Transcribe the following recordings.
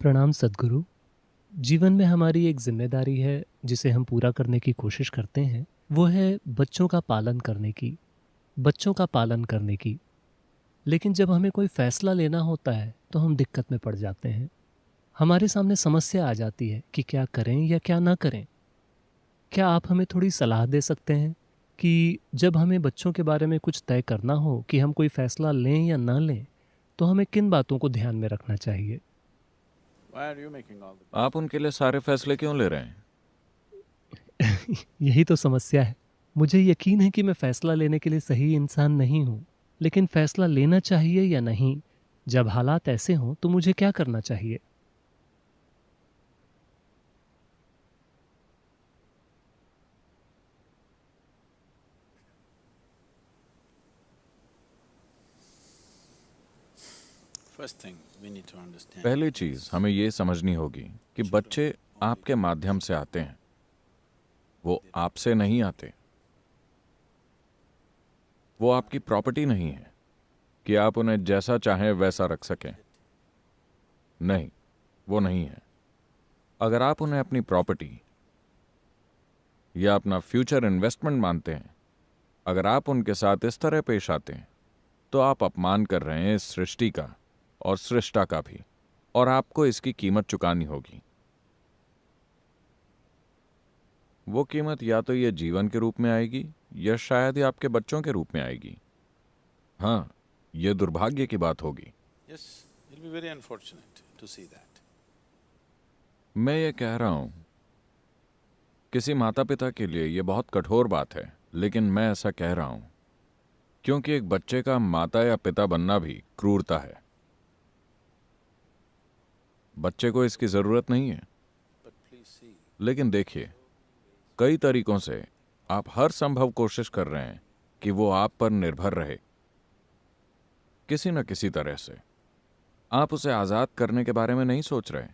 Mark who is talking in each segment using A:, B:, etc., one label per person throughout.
A: प्रणाम सद्गुरु। जीवन में हमारी एक जिम्मेदारी है जिसे हम पूरा करने की कोशिश करते हैं। वो है बच्चों का पालन करने की, बच्चों का पालन करने की। लेकिन जब हमें कोई फैसला लेना होता है तो हम दिक्कत में पड़ जाते हैं। हमारे सामने समस्या आ जाती है कि क्या करें या क्या ना करें। क्या आप हमें थोड़ी सलाह दे सकते हैं कि जब हमें बच्चों के बारे में कुछ तय करना हो कि हम कोई फैसला लें या ना लें, तो हमें किन बातों को ध्यान में रखना चाहिए?
B: आप उनके लिए सारे फैसले क्यों ले रहे हैं?
A: यही तो समस्या है। मुझे यकीन है कि मैं फैसला लेने के लिए सही इंसान नहीं हूँ, लेकिन फैसला लेना चाहिए या नहीं, जब हालात ऐसे हों तो मुझे क्या करना चाहिए?
B: पहली चीज हमें ये समझनी होगी कि बच्चे आपके माध्यम से आते हैं, वो आपसे नहीं आते। वो आपकी प्रॉपर्टी नहीं है कि आप उन्हें जैसा चाहें वैसा रख सकें। नहीं, वो नहीं है। अगर आप उन्हें अपनी प्रॉपर्टी या अपना फ्यूचर इन्वेस्टमेंट मानते हैं, अगर आप उनके साथ इस तरह पेश आते हैं, तो आप अपमान कर रहे हैं इस सृष्टि का और सृष्टा का भी, और आपको इसकी कीमत चुकानी होगी। वो कीमत या तो ये जीवन के रूप में आएगी या शायद ही आपके बच्चों के रूप में आएगी। हाँ, ये दुर्भाग्य की बात होगी। मैं ये कह रहा हूं, किसी माता पिता के लिए ये बहुत कठोर बात है, लेकिन मैं ऐसा कह रहा हूं क्योंकि एक बच्चे का माता या पिता बनना भी क्रूरता है। बच्चे को इसकी जरूरत नहीं है, लेकिन देखिए, कई तरीकों से आप हर संभव कोशिश कर रहे हैं कि वो आप पर निर्भर रहे। किसी न किसी तरह से आप उसे आजाद करने के बारे में नहीं सोच रहे।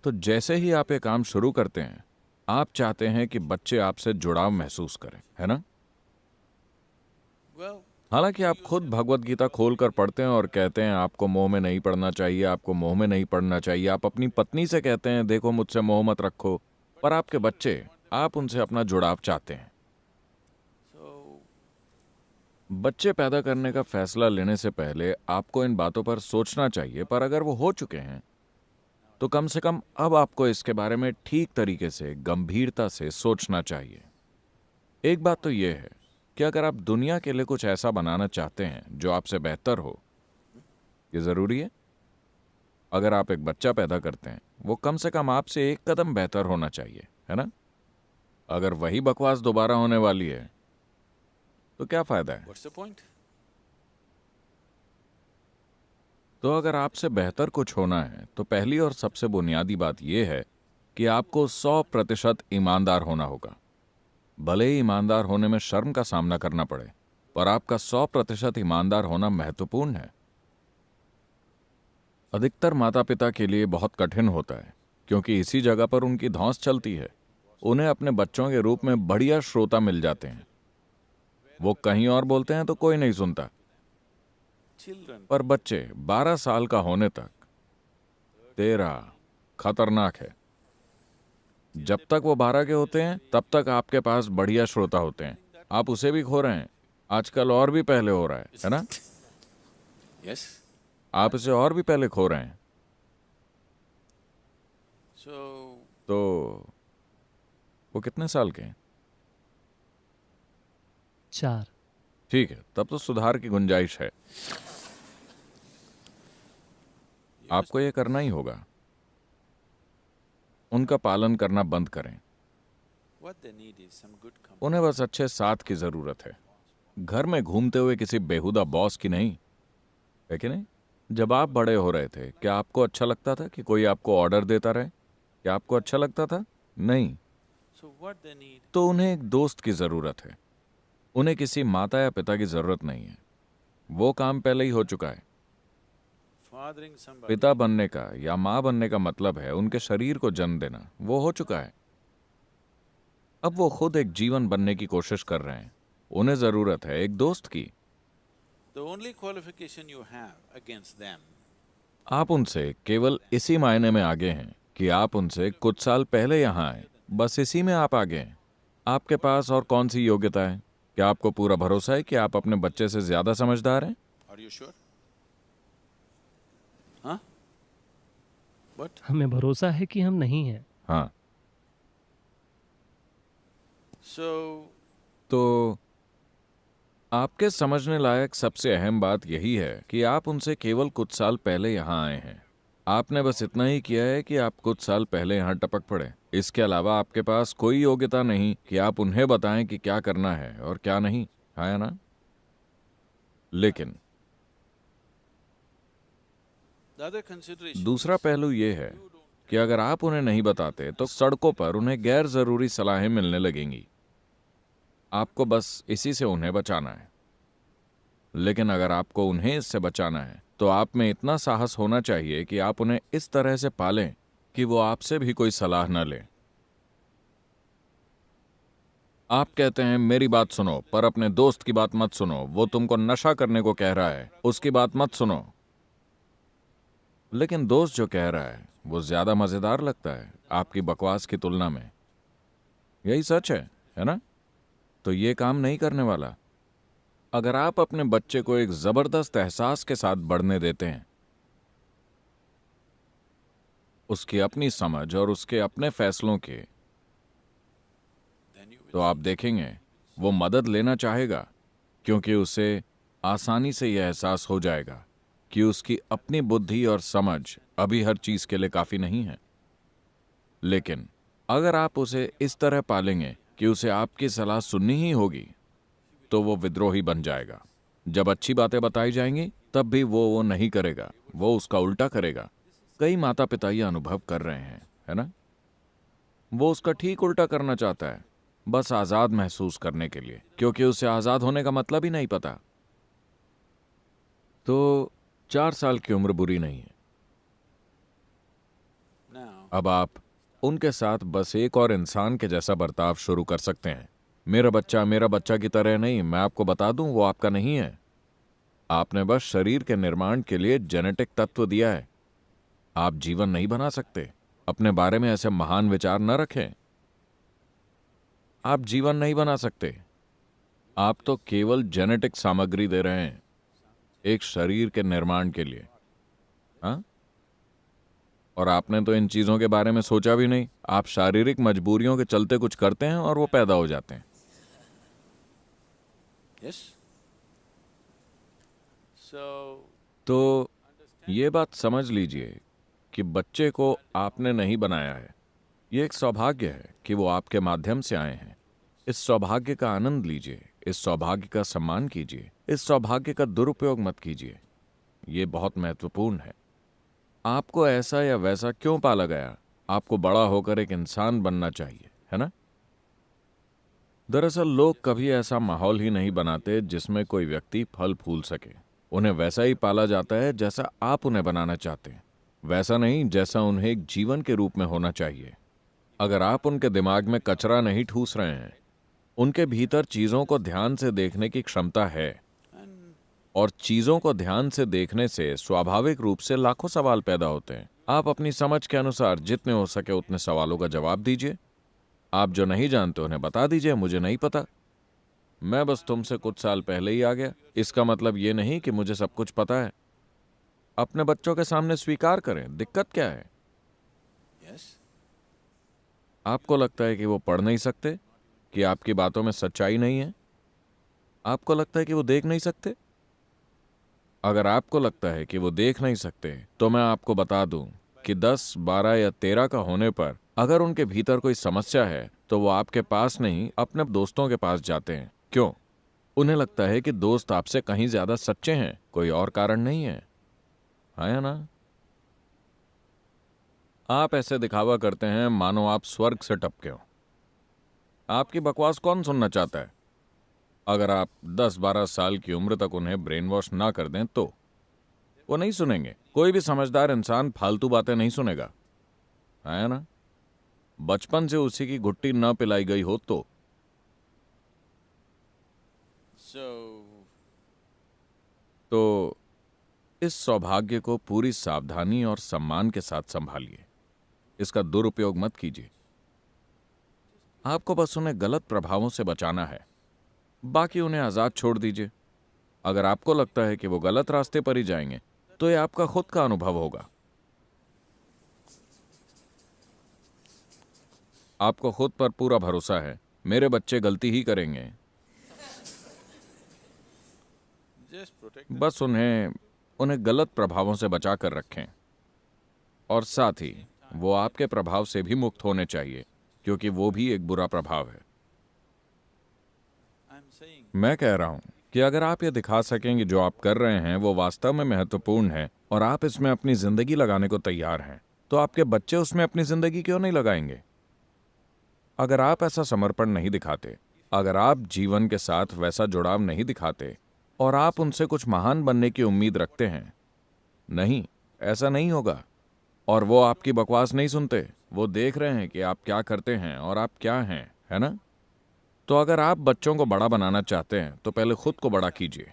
B: तो जैसे ही आप ये काम शुरू करते हैं, आप चाहते हैं कि बच्चे आपसे जुड़ाव महसूस करें, है ना? हालांकि आप खुद भगवत गीता खोलकर पढ़ते हैं और कहते हैं आपको मोह में नहीं पड़ना चाहिए, आपको मोह में नहीं पड़ना चाहिए। आप अपनी पत्नी से कहते हैं देखो मुझसे मोह मत रखो, पर आपके बच्चे, आप उनसे अपना जुड़ाव चाहते हैं। बच्चे पैदा करने का फैसला लेने से पहले आपको इन बातों पर सोचना चाहिए, पर अगर वो हो चुके हैं तो कम से कम अब आपको इसके बारे में ठीक तरीके से, गंभीरता से सोचना चाहिए। एक बात तो यह है कि अगर आप दुनिया के लिए कुछ ऐसा बनाना चाहते हैं जो आपसे बेहतर हो, ये जरूरी है। अगर आप एक बच्चा पैदा करते हैं, वो कम से कम आपसे एक कदम बेहतर होना चाहिए, है ना? अगर वही बकवास दोबारा होने वाली है तो क्या फायदा है? तो अगर आपसे बेहतर कुछ होना है तो पहली और सबसे बुनियादी बात यह है कि आपको 100% ईमानदार होना होगा। भले ही ईमानदार होने में शर्म का सामना करना पड़े, पर आपका 100% ईमानदार होना महत्वपूर्ण है। अधिकतर माता पिता के लिए बहुत कठिन होता है, क्योंकि इसी जगह पर उनकी धौंस चलती है। उन्हें अपने बच्चों के रूप में बढ़िया श्रोता मिल जाते हैं। वो कहीं और बोलते हैं तो कोई नहीं सुनता। पर बच्चे 12 साल का होने तक तेरा खतरनाक है। जब तक वो 12 के होते हैं तब तक आपके पास बढ़िया श्रोता होते हैं। आप उसे भी खो रहे हैं। आजकल और भी पहले हो रहा है ना? आप इसे और भी पहले खो रहे हैं। तो वो कितने साल के हैं?
A: 4।
B: ठीक है, तब तो सुधार की गुंजाइश है। आपको ये करना ही होगा। उनका पालन करना बंद करें। उन्हें बस अच्छे साथ की जरूरत है, घर में घूमते हुए किसी बेहुदा बॉस की नहीं, है कि नहीं? जब आप बड़े हो रहे थे, क्या आपको अच्छा लगता था कि कोई आपको ऑर्डर देता रहे? क्या आपको अच्छा लगता था? नहीं। तो उन्हें एक दोस्त की जरूरत है। उन्हें किसी माता या पिता की जरूरत नहीं है। वो काम पहले ही हो चुका है। पिता बनने का या मां बनने का मतलब है उनके शरीर को जन्म देना। वो हो चुका है। अब वो खुद एक जीवन बनने की कोशिश कर रहे हैं। उन्हें जरूरत है एक दोस्त की। आप उनसे केवल इसी मायने में आगे हैं कि आप उनसे कुछ साल पहले यहां आए, बस इसी में आप आगे हैं। आपके पास और कौन सी योग्यता है? क्या आपको पूरा भरोसा है कि आप अपने बच्चे से ज्यादा समझदार हैं?
C: Are you sure? Huh? What?
A: हमें भरोसा है कि हम नहीं हैं।
B: हाँ,
C: So,
B: तो आपके समझने लायक सबसे अहम बात यही है कि आप उनसे केवल कुछ साल पहले यहां आए हैं। आपने बस इतना ही किया है कि आप कुछ साल पहले यहां टपक पड़े। इसके अलावा आपके पास कोई योग्यता नहीं कि आप उन्हें बताएं कि क्या करना है और क्या नहीं, है ना? लेकिन
C: the other consideration
B: दूसरा
C: is,
B: पहलू ये है कि अगर आप उन्हें नहीं बताते तो सड़कों पर उन्हें गैर जरूरी सलाहें मिलने लगेंगी। आपको बस इसी से उन्हें बचाना है। लेकिन अगर आपको उन्हें इससे बचाना है तो आप में इतना साहस होना चाहिए कि आप उन्हें इस तरह से पालें कि वो आपसे भी कोई सलाह न लें। आप कहते हैं मेरी बात सुनो, पर अपने दोस्त की बात मत सुनो, वो तुमको नशा करने को कह रहा है, उसकी बात मत सुनो। लेकिन दोस्त जो कह रहा है वो ज्यादा मजेदार लगता है आपकी बकवास की तुलना में। यही सच है ना? तो ये काम नहीं करने वाला। अगर आप अपने बच्चे को एक जबरदस्त एहसास के साथ बढ़ने देते हैं, उसकी अपनी समझ और उसके अपने फैसलों के,
C: then you will
B: तो आप देखेंगे वो मदद लेना चाहेगा, क्योंकि उसे आसानी से यह एहसास हो जाएगा कि उसकी अपनी बुद्धि और समझ अभी हर चीज के लिए काफी नहीं है। लेकिन अगर आप उसे इस तरह पालेंगे कि उसे आपकी सलाह सुननी ही होगी, तो वो विद्रोही बन जाएगा। जब अच्छी बातें बताई जाएंगी तब भी वो नहीं करेगा, वो उसका उल्टा करेगा। कई माता पिता ये अनुभव कर रहे हैं, है ना? वो उसका ठीक उल्टा करना चाहता है, बस आजाद महसूस करने के लिए, क्योंकि उसे आजाद होने का मतलब ही नहीं पता। तो 4 साल की उम्र बुरी नहीं है।
C: now.
B: अब आप उनके साथ बस एक और इंसान के जैसा बर्ताव शुरू कर सकते हैं। मेरा बच्चा की तरह नहीं, मैं आपको बता दूं वो आपका नहीं है। आपने बस शरीर के निर्माण के लिए जेनेटिक तत्व दिया है। आप जीवन नहीं बना सकते। अपने बारे में ऐसे महान विचार न रखें। आप जीवन नहीं बना सकते। आप तो केवल जेनेटिक सामग्री दे रहे हैं एक शरीर के निर्माण के लिए। हाँ, और आपने तो इन चीजों के बारे में सोचा भी नहीं। आप शारीरिक मजबूरियों के चलते कुछ करते हैं और वो पैदा हो जाते हैं।
C: Yes? So,
B: तो ये बात समझ लीजिए कि बच्चे को आपने नहीं बनाया है। ये एक सौभाग्य है कि वो आपके माध्यम से आए हैं। इस सौभाग्य का आनंद लीजिए, इस सौभाग्य का सम्मान कीजिए, इस सौभाग्य का दुरुपयोग मत कीजिए। ये बहुत महत्वपूर्ण है। आपको ऐसा या वैसा क्यों पाला गया? आपको बड़ा होकर एक इंसान बनना चाहिए, है ना? दरअसल लोग कभी ऐसा माहौल ही नहीं बनाते जिसमें कोई व्यक्ति फल फूल सके। उन्हें वैसा ही पाला जाता है जैसा आप उन्हें बनाना चाहते हैं, वैसा नहीं जैसा उन्हें एक जीवन के रूप में होना चाहिए। अगर आप उनके दिमाग में कचरा नहीं ठूस रहे हैं, उनके भीतर चीजों को ध्यान से देखने की क्षमता है,
C: and
B: और चीजों को ध्यान से देखने से स्वाभाविक रूप से लाखों सवाल पैदा होते हैं। आप अपनी समझ के अनुसार जितने हो सके उतने सवालों का जवाब दीजिए। आप जो नहीं जानते उन्हें बता दीजिए, मुझे नहीं पता, मैं बस तुमसे कुछ साल पहले ही आ गया। इसका मतलब ये नहीं कि मुझे सब कुछ पता है। अपने बच्चों के सामने स्वीकार करें, दिक्कत क्या है?
C: yes?
B: आपको लगता है कि वो पढ़ नहीं सकते, कि आपकी बातों में सच्चाई नहीं है? आपको लगता है कि वो देख नहीं सकते? अगर आपको लगता है कि वो देख नहीं सकते, तो मैं आपको बता दूं कि 10, 12 या 13 का होने पर अगर उनके भीतर कोई समस्या है तो वो आपके पास नहीं अपने दोस्तों के पास जाते हैं। क्यों? उन्हें लगता है कि दोस्त आपसे कहीं ज्यादा सच्चे हैं, कोई और कारण नहीं है। हाँ या ना? आप ऐसे दिखावा करते हैं मानो आप स्वर्ग से टपके हो। आपकी बकवास कौन सुनना चाहता है? अगर आप 10-12 साल की उम्र तक उन्हें ब्रेन वॉश ना कर दें तो वो नहीं सुनेंगे। कोई भी समझदार इंसान फालतू बातें नहीं सुनेगा, है ना? बचपन से उसी की घुट्टी न पिलाई गई हो तो।
C: So,
B: तो इस सौभाग्य को पूरी सावधानी और सम्मान के साथ संभालिए। इसका दुरुपयोग मत कीजिए। आपको बस उन्हें गलत प्रभावों से बचाना है, बाकी उन्हें आजाद छोड़ दीजिए। अगर आपको लगता है कि वो गलत रास्ते पर ही जाएंगे, तो ये आपका खुद का अनुभव होगा। आपको खुद पर पूरा भरोसा है, मेरे बच्चे गलती ही करेंगे।
C: Just protect them.
B: बस उन्हें गलत प्रभावों से बचा कर रखें, और साथ ही वो आपके प्रभाव से भी मुक्त होने चाहिए, क्योंकि वो भी एक बुरा प्रभाव है।
C: I'm saying
B: मैं कह रहा हूं कि अगर आप ये दिखा सकें कि जो आप कर रहे हैं वो वास्तव में महत्वपूर्ण है और आप इसमें अपनी जिंदगी लगाने को तैयार हैं, तो आपके बच्चे उसमें अपनी जिंदगी क्यों नहीं लगाएंगे? अगर आप ऐसा समर्पण नहीं दिखाते, अगर आप जीवन के साथ वैसा जुड़ाव नहीं दिखाते और आप उनसे कुछ महान बनने की उम्मीद रखते हैं, नहीं, ऐसा नहीं होगा। और वो आपकी बकवास नहीं सुनते, वो देख रहे हैं कि आप क्या करते हैं और आप क्या हैं, है ना? तो अगर आप बच्चों को बड़ा बनाना चाहते हैं तो पहले खुद को बड़ा कीजिए।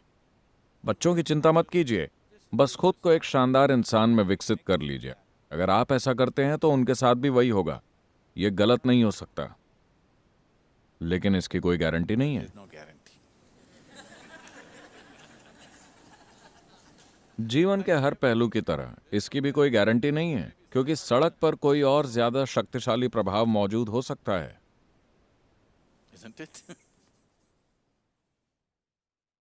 B: बच्चों की चिंता मत कीजिए, बस खुद को एक शानदार इंसान में विकसित कर लीजिए। अगर आप ऐसा करते हैं तो उनके साथ भी वही होगा। ये गलत नहीं हो सकता, लेकिन इसकी कोई गारंटी नहीं है।
C: there's no guarantee.
B: जीवन के हर पहलू की तरह इसकी भी कोई गारंटी नहीं है, क्योंकि सड़क पर कोई और ज्यादा शक्तिशाली प्रभाव मौजूद हो सकता है।
C: Isn't it?